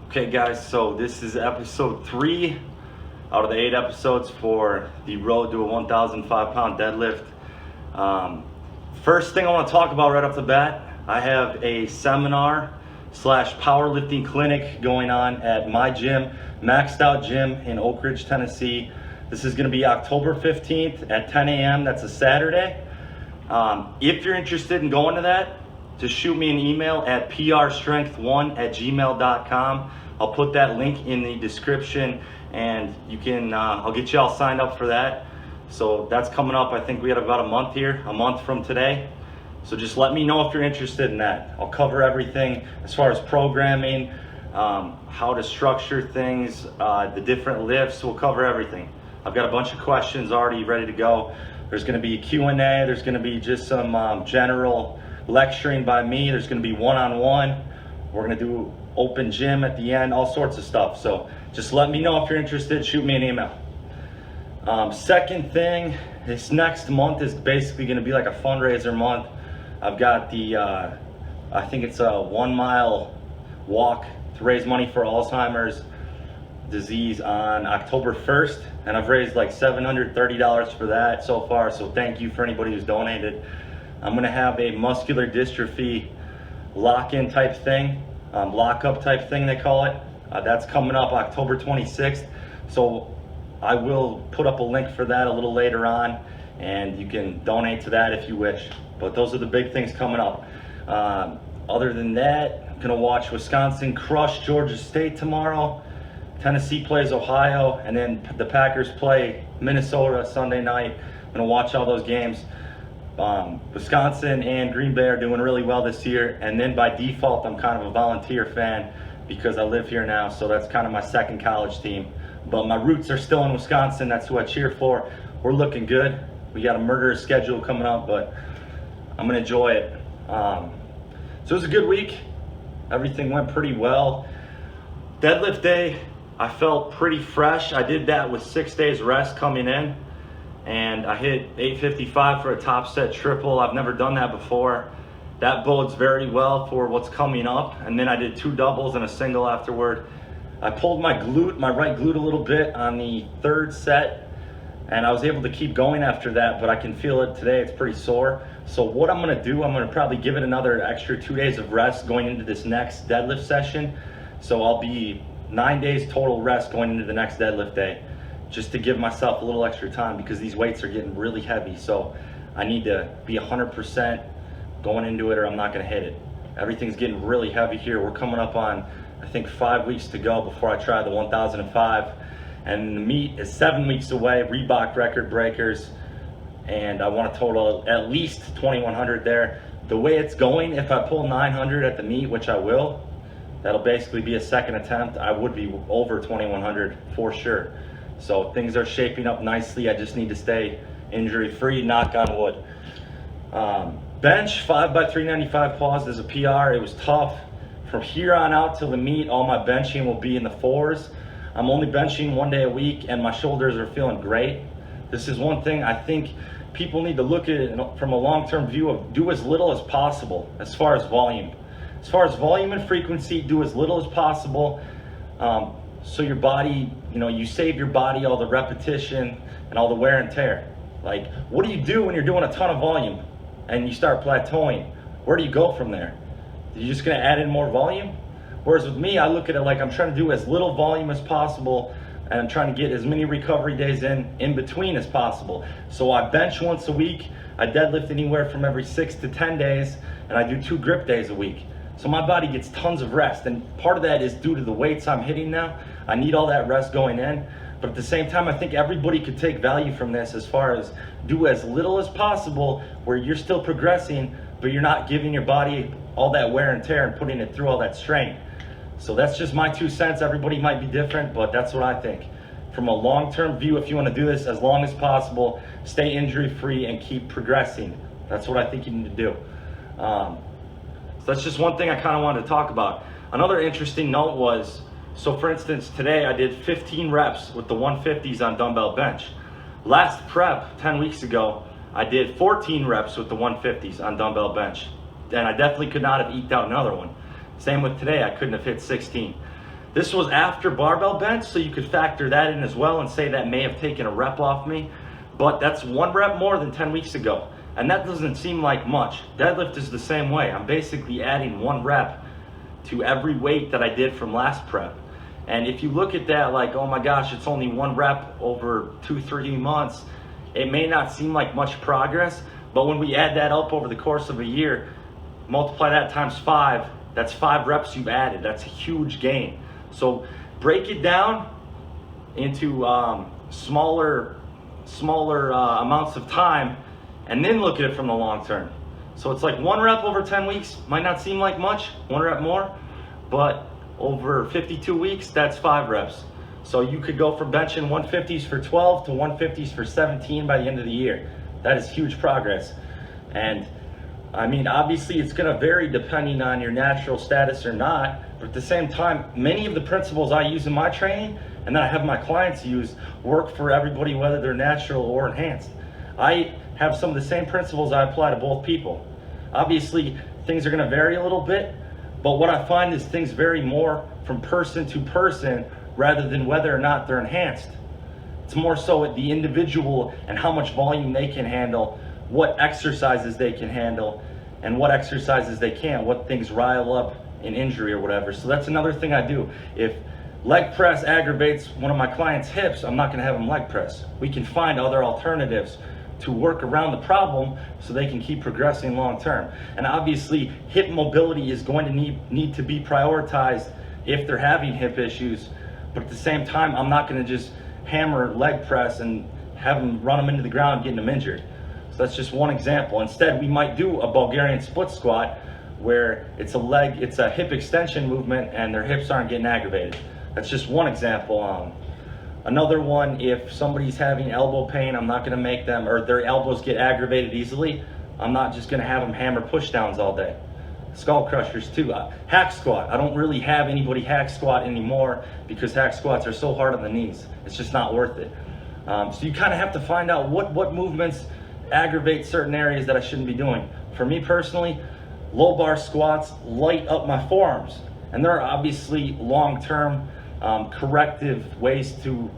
Okay guys, so this is episode 3 out of the 8 episodes for the road to a 1,005 pound deadlift. First thing I want to talk about right off the bat, I have a seminar slash powerlifting clinic going on at my gym, Maxed Out Gym in Oak Ridge, Tennessee. This is going to be October 15th at 10 a.m. That's a Saturday. If you're interested in going to that, just shoot me an email at prstrength1@gmail.com. I'll put that link in the description, and you can I'll get you all signed up for that. So that's coming up. I think we have about a month from today. So just let me know if you're interested in that. I'll cover everything as far as programming, how to structure things, the different lifts. We'll cover everything. I've got a bunch of questions already ready to go. There's going to be a Q&A. There's going to be just some general lecturing by me. There's going to be one-on-one. We're going to do open gym at the end, all sorts of stuff. So just let me know if you're interested. Shoot me an email. Second thing, this next month is basically going to be like a fundraiser month. I've got the, I think it's a 1 mile walk to raise money for Alzheimer's disease on October 1st. And I've raised like $730 for that so far. So thank you for anybody who's donated. I'm gonna have a muscular dystrophy lock-in type thing, lock-up type thing they call it. That's coming up October 26th. So I will put up a link for that a little later on, and you can donate to that if you wish. But those are the big things coming up. Other than that, I'm gonna watch Wisconsin crush Georgia State tomorrow. Tennessee plays Ohio, and then the Packers play Minnesota Sunday night. I'm gonna watch all those games. Wisconsin and Green Bay are doing really well this year, and then by default I'm kind of a volunteer fan because I live here now, so that's kind of my second college team. But my roots are still in Wisconsin. That's who I cheer for. We're looking good. We got a murderous schedule coming up, but I'm gonna enjoy it. So it was a good week. Everything went pretty well. Deadlift day, I felt pretty fresh. I did that with 6 days rest coming in, and I hit 855 for a top set triple. I've never done that before. That bodes very well for what's coming up. And then I did 2 doubles and a single afterward. I pulled my glute, my right glute a little bit on the 3rd set, and I was able to keep going after that, but I can feel it today. It's pretty sore. So what I'm gonna do, I'm gonna probably give it another extra 2 days of rest going into this next deadlift session. So I'll be 9 days total rest going into the next deadlift day, just to give myself a little extra time because these weights are getting really heavy. So I need to be 100% going into it or I'm not gonna hit it. Everything's getting really heavy here. We're coming up on, I think, 5 weeks to go before I try the 1,005. And the meet is 7 weeks away, Reebok Record Breakers. And I want to total at least 2,100 there. The way it's going, if I pull 900 at the meet, which I will, that'll basically be a second attempt. I would be over 2,100 for sure. So things are shaping up nicely. I just need to stay injury free, knock on wood. Bench 5x395 pause is a PR. It was tough. From here on out till the meet, all my benching will be in the 4s. I'm only benching 1 day a week and my shoulders are feeling great. This is one thing I think people need to look at it from a long-term view of do as little as possible as far as volume. As far as volume and frequency, do as little as possible. So your body, you save your body all the repetition and all the wear and tear. Like, what do you do when you're doing a ton of volume and you start plateauing? Where do you go from there? Are you just gonna add in more volume? Whereas with me, I look at it like I'm trying to do as little volume as possible, and I'm trying to get as many recovery days in between as possible. So I bench once a week, I deadlift anywhere from every 6 to 10 days, and I do 2 grip days a week. So my body gets tons of rest, and part of that is due to the weights I'm hitting now. I need all that rest going in, but at the same time, I think everybody could take value from this as far as do as little as possible where you're still progressing, but you're not giving your body all that wear and tear and putting it through all that strain. So that's just my 2 cents. Everybody might be different, but that's what I think. From a long-term view, if you want to do this as long as possible, stay injury-free and keep progressing. That's what I think you need to do. So that's just one thing I kind of wanted to talk about. Another interesting note was, so for instance, today I did 15 reps with the 150s on dumbbell bench. Last prep, 10 weeks ago, I did 14 reps with the 150s on dumbbell bench. And I definitely could not have eked out another one. Same with today, I couldn't have hit 16. This was after barbell bench, so you could factor that in as well and say that may have taken a rep off me, but that's 1 rep more than 10 weeks ago. And that doesn't seem like much. Deadlift is the same way. I'm basically adding 1 rep to every weight that I did from last prep. And if you look at that like, oh my gosh, it's only 1 rep over 2-3 months, it may not seem like much progress, but when we add that up over the course of a year, multiply that times 5, that's 5 reps you've added. That's a huge gain. So break it down into smaller amounts of time, and then look at it from the long term. So it's like 1 rep over 10 weeks might not seem like much, 1 rep more, but over 52 weeks, that's 5 reps. So you could go from benching 150s for 12 to 150s for 17 by the end of the year. That is huge progress. And I mean, obviously it's gonna vary depending on your natural status or not, but at the same time, many of the principles I use in my training and that I have my clients use work for everybody, whether they're natural or enhanced. I have some of the same principles I apply to both people. Obviously, things are gonna vary a little bit, but what I find is things vary more from person to person rather than whether or not they're enhanced. It's more so at the individual and how much volume they can handle, what exercises they can handle, and what exercises they can't, what things rile up an injury or whatever. So that's another thing I do. If leg press aggravates one of my clients' hips, I'm not gonna have them leg press. We can find other alternatives to work around the problem so they can keep progressing long term. And obviously, hip mobility is going to need to be prioritized if they're having hip issues, but at the same time, I'm not gonna just hammer leg press and have them run them into the ground, getting them injured. So that's just one example. Instead, we might do a Bulgarian split squat where it's a hip extension movement and their hips aren't getting aggravated. That's just one example. Another one, if somebody's having elbow pain, I'm not gonna make them, or their elbows get aggravated easily, I'm not just gonna have them hammer push downs all day. Skull crushers too. Hack squat, I don't really have anybody hack squat anymore because hack squats are so hard on the knees. It's just not worth it. So you kind of have to find out what movements aggravate certain areas that I shouldn't be doing. For me personally, low bar squats light up my forearms. And there are obviously long-term corrective ways to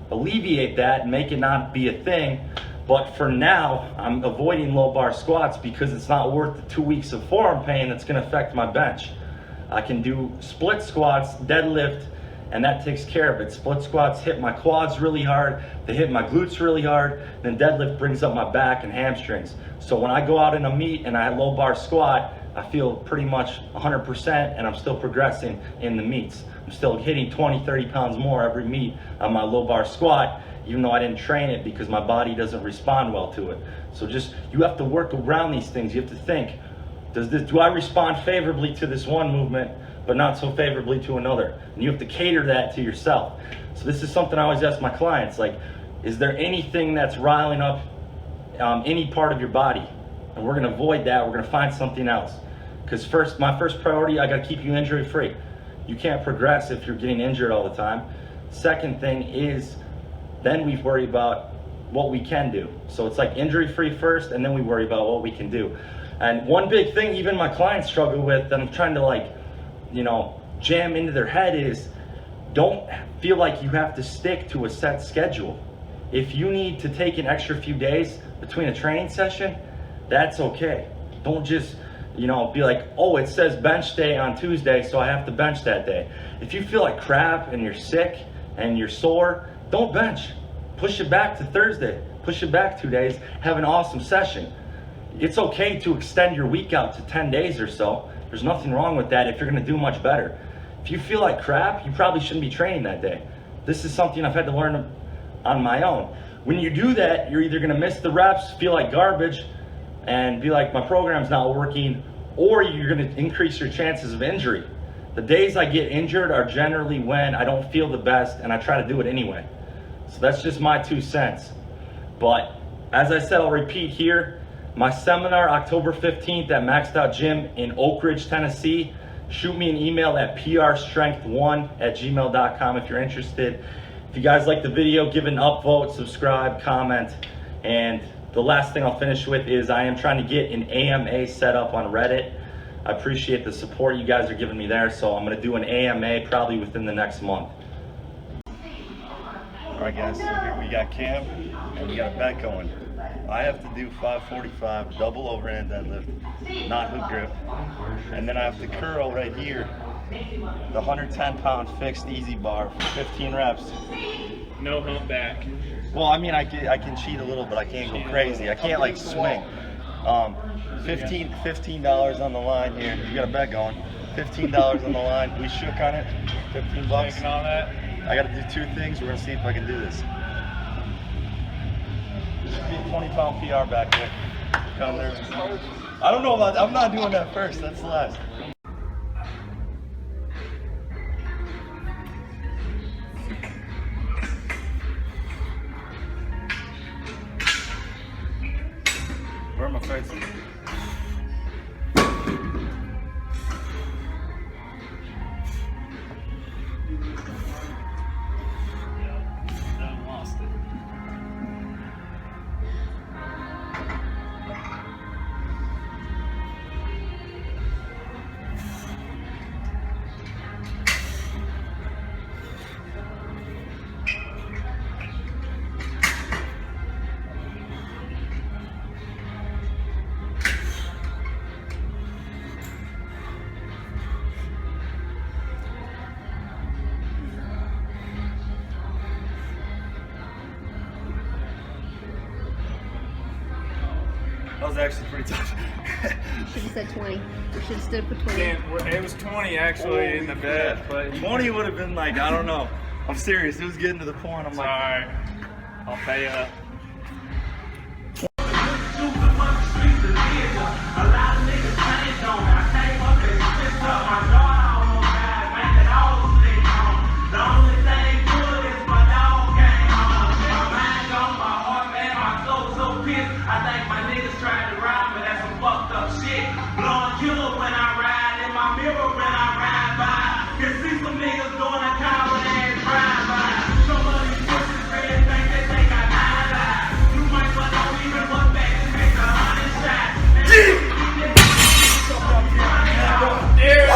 alleviate that and make it not be a thing. But for now, I'm avoiding low bar squats because it's not worth the 2 weeks of forearm pain that's gonna affect my bench. I can do split squats, deadlift, and that takes care of it. Split squats hit my quads really hard, they hit my glutes really hard, then deadlift brings up my back and hamstrings. So when I go out in a meet and I low bar squat, I feel pretty much 100% and I'm still progressing in the meets. I'm still hitting 20, 30 pounds more every meet on my low bar squat, even though I didn't train it because my body doesn't respond well to it. So you have to work around these things. You have to think, do I respond favorably to this one movement, but not so favorably to another? And you have to cater that to yourself. So this is something I always ask my clients, like, is there anything that's riling up any part of your body? And we're gonna avoid that, we're gonna find something else. Because my first priority, I gotta keep you injury free. You can't progress if you're getting injured all the time. Second thing is, then we worry about what we can do. So it's like injury free first, and then we worry about what we can do. And one big thing even my clients struggle with that I'm trying to jam into their head is, don't feel like you have to stick to a set schedule. If you need to take an extra few days between a training session, that's okay. Don't just be like, oh, it says bench day on Tuesday, so I have to bench that day. If you feel like crap and you're sick and you're sore, don't bench. Push it back to Thursday. Push it back 2 days. Have an awesome session. It's okay to extend your week out to 10 days or so. There's nothing wrong with that if you're gonna do much better. If you feel like crap, you probably shouldn't be training that day. This is something I've had to learn on my own. When you do that, you're either gonna miss the reps, feel like garbage, and be like, my program's not working, or you're gonna increase your chances of injury. The days I get injured are generally when I don't feel the best and I try to do it anyway. So that's just my 2 cents. But as I said, I'll repeat here, my seminar October 15th at Maxed Out Gym in Oak Ridge, Tennessee. Shoot me an email at prstrength1@gmail.com if you're interested. If you guys like the video, give it an upvote, subscribe, comment. And the last thing I'll finish with is I am trying to get an AMA set up on Reddit. I appreciate the support you guys are giving me there. So I'm gonna do an AMA probably within the next month. All right, guys, so here we got Cam, and we got a bet going. I have to do 545 double overhand deadlift, not hook grip, and then I have to curl right here the 110-pound fixed easy bar for 15 reps. No hump back. Well, I mean, I can cheat a little, but I can't go crazy. I can't like swing. $15 on the line here. You got a bet going. $15 on the line. We shook on it. 15 bucks. Taking all that. I got to do two things. We're gonna see if I can do this. There should be a 20-pound PR back there. Come there. I don't know about. I'm not doing that first. That's last. Where am I facing? Lost it. That was actually pretty tough. Should have said 20. We should have stood for 20. Damn, it was 20 actually in the bed, but 20 would have been like, I don't know. I'm serious. It was getting to the point. I'm like, alright. I'll pay you.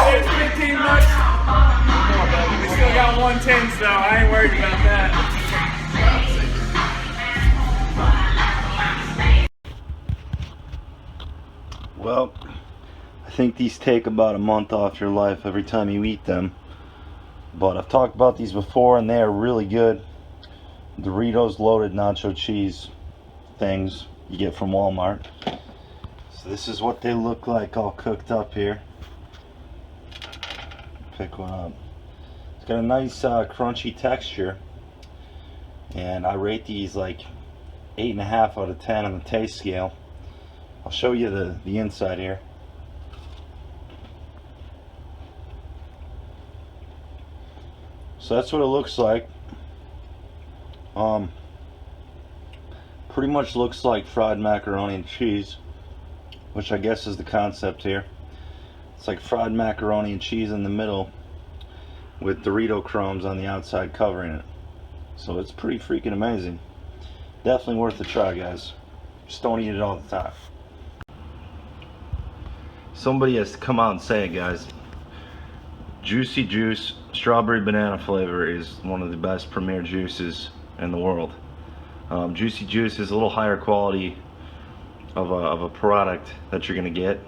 There's 15 bucks. We still got 110, so I ain't worried about that. well, I think these take about a month off your life every time you eat them. But I've talked about these before, and they are really good. Doritos loaded nacho cheese things you get from Walmart. So this is what they look like all cooked up here. Pick one up. It's got a nice crunchy texture, and I rate these like 8.5 out of 10 on the taste scale. I'll show you the inside here. So that's what it looks like. Pretty much looks like fried macaroni and cheese, which I guess is the concept here. It's like fried macaroni and cheese in the middle with Dorito crumbs on the outside covering it. So it's pretty freaking amazing. Definitely worth a try, guys. Just don't eat it all the time. Somebody has to come out and say it, guys. Juicy Juice strawberry banana flavor is one of the best premier juices in the world. Juicy Juice is a little higher quality of a product that you're gonna get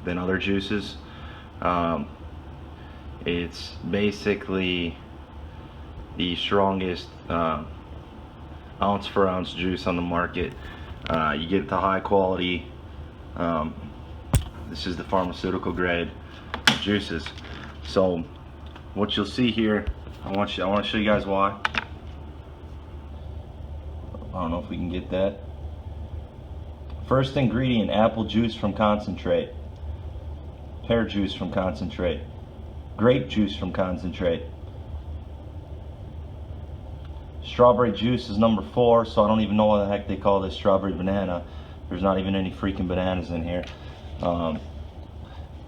than other juices. It's basically the strongest ounce for ounce juice on the market. You get the high quality. This is the pharmaceutical grade juices. So what you'll see here, I want to show you guys why. I don't know if we can get that. First ingredient, apple juice from concentrate, pear juice from concentrate, grape juice from concentrate. Strawberry juice is number 4, so I don't even know why the heck they call this strawberry banana. There's not even any freaking bananas in here. Kind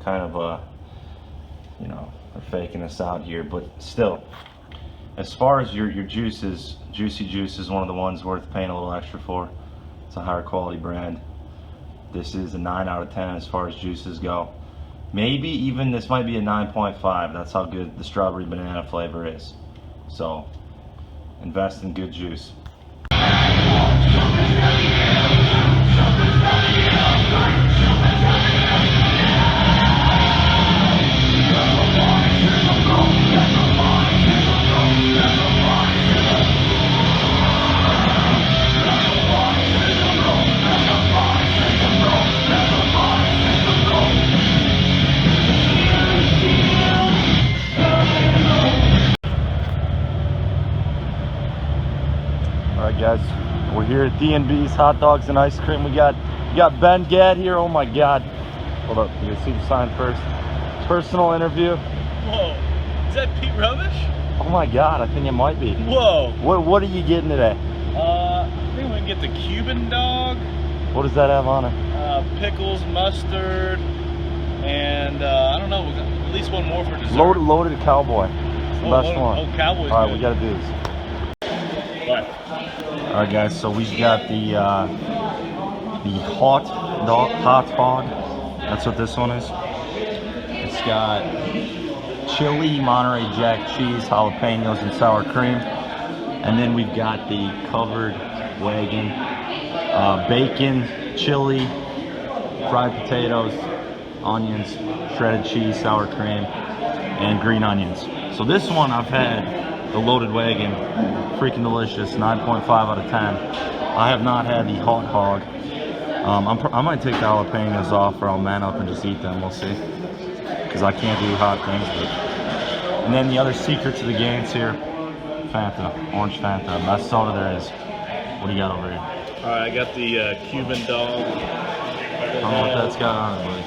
of you know, they're faking us out here, but still, as far as your juices, Juicy Juice is one of the ones worth paying a little extra for. It's a higher quality brand. This is a 9 out of 10 as far as juices go. Maybe even this might be a 9.5. That's how good the strawberry banana flavor is. So invest in good juice. Alright guys, we're here at D&B's Hot Dogs and Ice Cream. We got Ben Gadd here. Oh my god. Hold up, you can see the sign first. Personal interview. Whoa, is that Pete Rubish? Oh my god, I think it might be. Whoa. What are you getting today? I think we can get the Cuban dog, What does that have on it? pickles, mustard, and I don't know, we got at least one more for dessert. Loaded cowboy. It's the best one. Oh, cowboy's Alright, good. we gotta do this. What? Alright guys, so we've got the hot dog. That's what this one is. It's got chili, Monterey Jack cheese, jalapenos, and sour cream. And then we've got the covered wagon, bacon, chili, fried potatoes, onions, shredded cheese, sour cream, and green onions. So this one I've had, the loaded wagon, freaking delicious, 9.5 out of 10. I have not had the hot hog. I might take the jalapenos off, or I'll man up and just eat them. We'll see, because I can't do hot things. And then the other secret to the games here, Fanta, orange Fanta, best soda there is. What do you got over here? Alright, I got the Cuban dog. I don't know what that's got on it, buddy.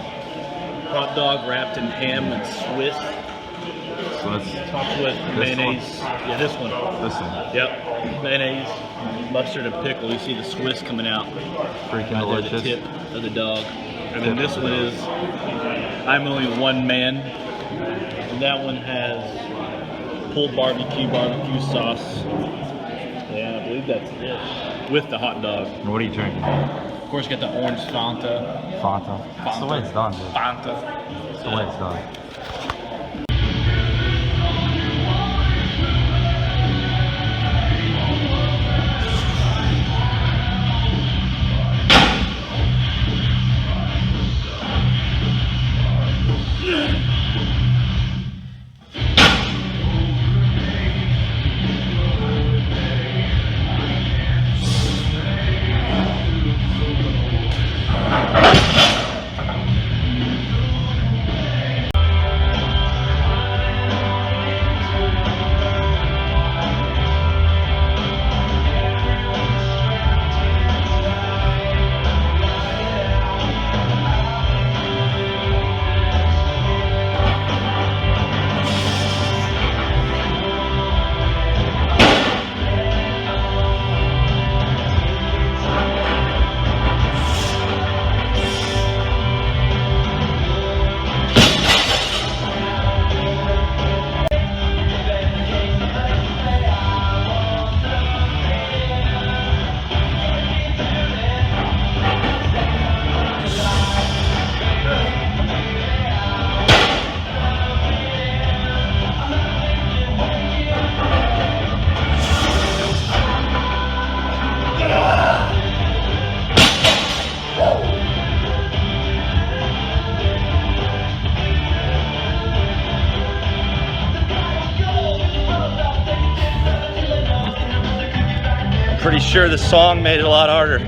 Hot dog wrapped in ham and Swiss. So that's Topped with mayonnaise. Yeah, this one. this one. Yep. Mayonnaise, mustard, and pickle. You see the Swiss coming out. Freaking Right there, the delicious. tip of the dog. And then this one is I'm Only One Man. And that one has pulled barbecue sauce. Yeah, I believe that's it. With the hot dog. And what are you drinking? Of course, got the orange Fanta. Fanta. That's the way it's done, dude. Fanta. That's the way it's done. Pretty sure the song made it a lot harder.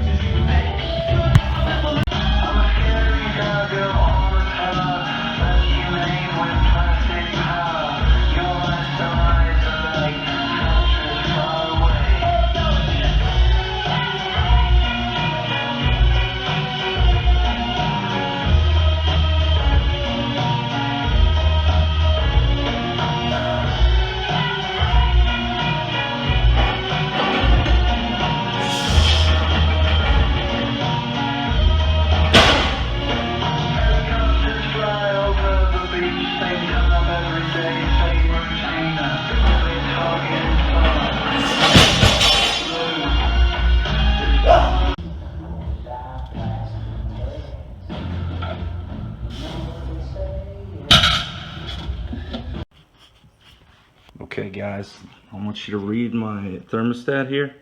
Okay guys, I want you to read my thermostat here.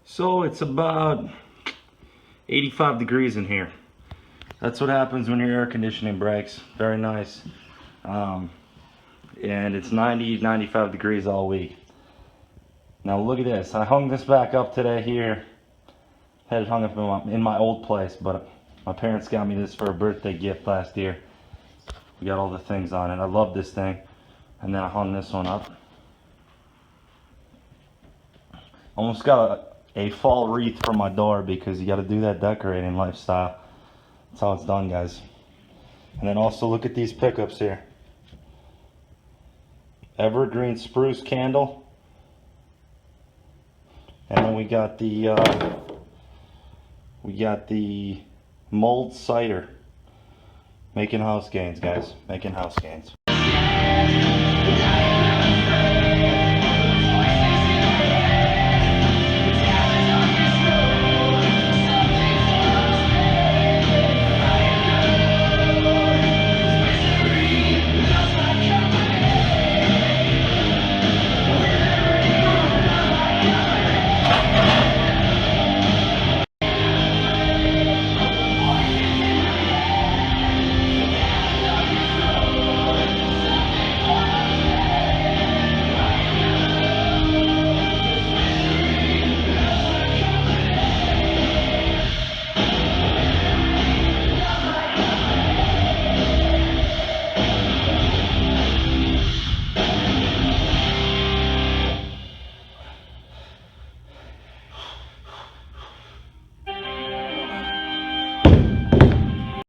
So it's about 85 degrees in here. That's what happens when your air conditioning breaks. Very nice. And it's 95 degrees all week. Now look at this. I hung this back up today here. Had it hung up in my old place, but my parents got me this for a birthday gift last year. We got all the things on it. I love this thing. And then I hung this one up. Almost got a fall wreath for my door because you got to do that decorating lifestyle. That's how it's done, guys. And then also look at these pickups here. Evergreen spruce candle. And then we got the mulled cider. Making house gains, guys. Making house gains.